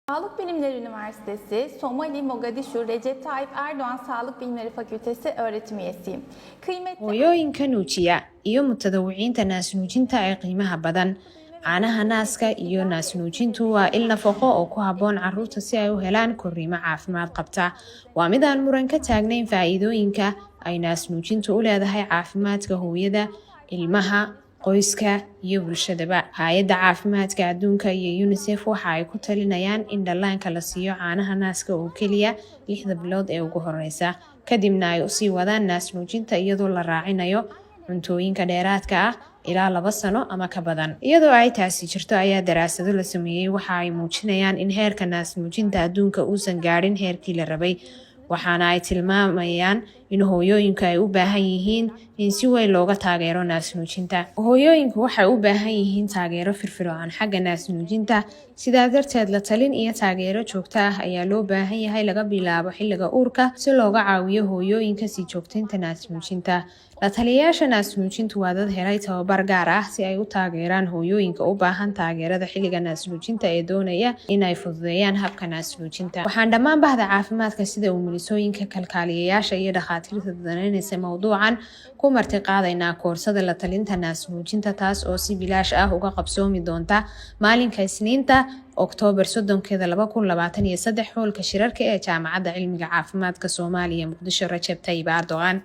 Sağlık Bilimleri Üniversitesi, Somali, Mogadishu, Recep Tayyip Erdoğan Sağlık Bilimleri Fakültesi öğretim üyesiyim. Hooyooyinka nuujiya iyo mutadawiciinta naasnuujinta ee qiimaha badan. Caanaha naaska iyo naasnuujintu waa il nafaqo oo ku habboon carruurta si ay u helaan korriimo caafimaad qabta. Waa mid aan muran ka taagnayn faa'iidooyinka ay naasnuujintu u leedahay caafimaadka hooyada, ilmaha, qoyska iyo bulshadaba. Hay'adda Caafimaadka Adduunka iyo UNICEF waxa ay ku talinayaan in dhallaanka la siiyo caanaha naaska oo keliya 6 bilood ee ugu horeysa, kadibna ay u sii wadaan naasnuujinta iyadoo la raacinayo cuntooyinka dheeraadka ah ilaa 2 sano ama ka badan. Iyadoo ay taasi jirto ayaa daraasado la sameeyay waxa ay muujinayaan in heerka naasnuujinta adduunka uusan gaadhin heerkii la rabay, waxaana ay tilmaamayaan in hooyooyinku ay u baahan yihiin in si weyn looga taageero naasnuujinta. Hooyooyinku waxay u baahan yihiin taageero firfircoon xagga naasnuujinta, sidaa darteed la talin iyo taageero joogto ah ayaa loo baahan yahay laga bilaabo xilliga uurka si looga caawiyo hooyooyinka sii joogtaynta naasnuujinta. La taliyayaasha naasnuujintu waa dad helay tababar gaar ah si ay u taageeraan hooyooyinka u baahan taageerada xilliga naasnuujinta ee doonaya in ay fududeeyaan habka naasnuujinta. Waxaan dhammaan bahda caafimaadka sida umulisooyinka, kalkaaliyayaasha iyo dhakhaatiirta danaynaysa mowduucan ku marti qaadaynaa koorsada la talinta naasnuujinta, taas oo si bilaash ah uga qabsoomi doonta maalinka Isniinta Oktoobar 30, 2023 hoolka shirarka ee Jaamacadda Cilmiga Caafimaadka Soomaaliya Muqdisho Recep Tayyip Erdogan.